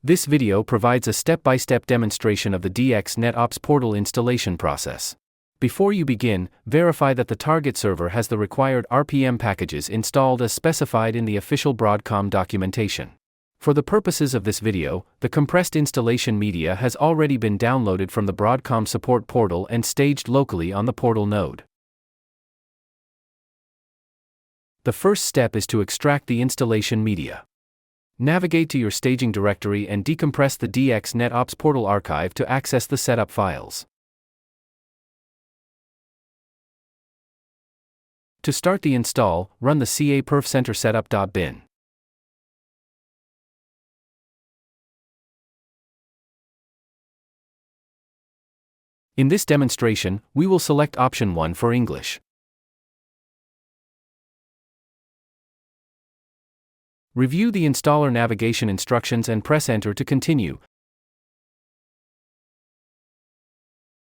This video provides a step-by-step demonstration of the DX NetOps Portal installation process. Before you begin, verify that the target server has the required RPM packages installed as specified in the official Broadcom documentation. For the purposes of this video, the compressed installation media has already been downloaded from the Broadcom support portal and staged locally on the portal node. The first step is to extract the installation media. Navigate to your staging directory and decompress the DX NetOps Portal archive to access the setup files. To start the install, run the ca perfcenter setup.bin. In this demonstration, we will select option 1 for English. Review the installer navigation instructions and press Enter to continue.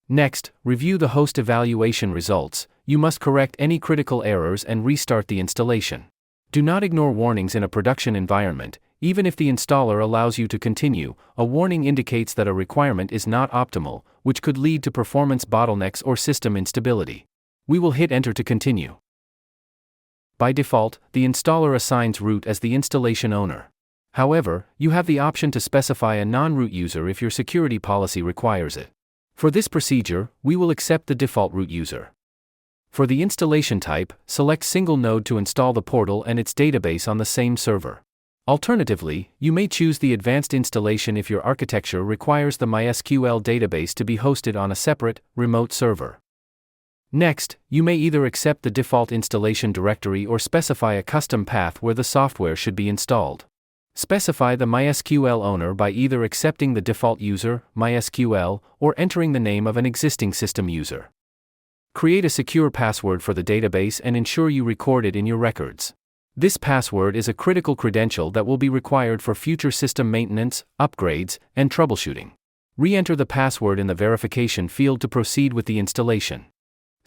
Next, review the host evaluation results. You must correct any critical errors and restart the installation. Do not ignore warnings in a production environment. Even if the installer allows you to continue, a warning indicates that a requirement is not optimal, which could lead to performance bottlenecks or system instability. We will hit Enter to continue. By default, the installer assigns root as the installation owner. However, you have the option to specify a non-root user if your security policy requires it. For this procedure, we will accept the default root user. For the installation type, select single node to install the portal and its database on the same server. Alternatively, you may choose the advanced installation if your architecture requires the MySQL database to be hosted on a separate, remote server. Next, you may either accept the default installation directory or specify a custom path where the software should be installed. Specify the MySQL owner by either accepting the default user, MySQL, or entering the name of an existing system user. Create a secure password for the database and ensure you record it in your records. This password is a critical credential that will be required for future system maintenance, upgrades, and troubleshooting. Re-enter the password in the verification field to proceed with the installation.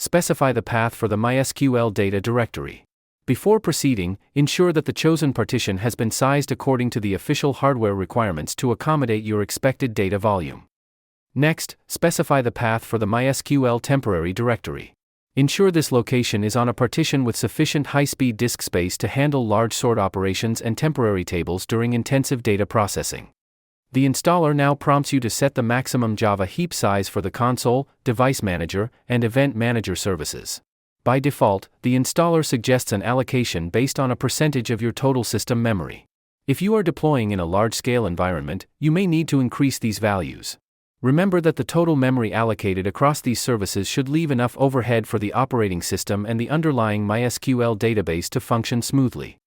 Specify the path for the MySQL data directory. Before proceeding, ensure that the chosen partition has been sized according to the official hardware requirements to accommodate your expected data volume. Next, specify the path for the MySQL temporary directory. Ensure this location is on a partition with sufficient high-speed disk space to handle large sort operations and temporary tables during intensive data processing. The installer now prompts you to set the maximum Java heap size for the console, device manager, and event manager services. By default, the installer suggests an allocation based on a percentage of your total system memory. If you are deploying in a large-scale environment, you may need to increase these values. Remember that the total memory allocated across these services should leave enough overhead for the operating system and the underlying MySQL database to function smoothly.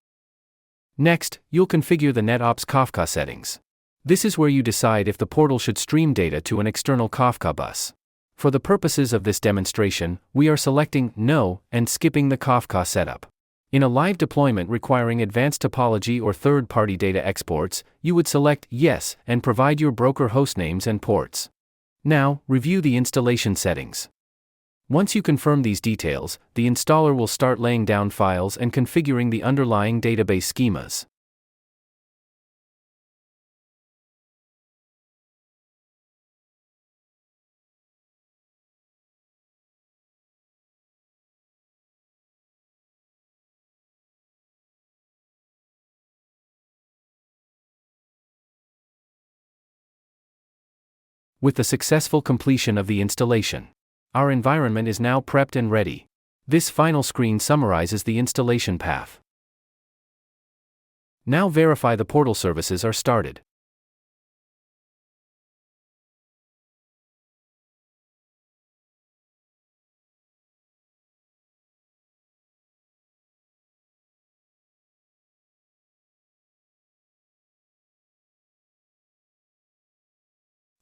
Next, you'll configure the NetOps Kafka settings. This is where you decide if the portal should stream data to an external Kafka bus. For the purposes of this demonstration, we are selecting No and skipping the Kafka setup. In a live deployment requiring advanced topology or third-party data exports, you would select Yes and provide your broker hostnames and ports. Now, review the installation settings. Once you confirm these details, the installer will start laying down files and configuring the underlying database schemas. With the successful completion of the installation, our environment is now prepped and ready. This final screen summarizes the installation path. Now verify the portal services are started.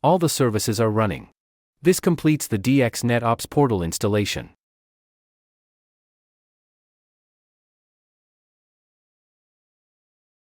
All the services are running. This completes the DX NetOps Portal installation.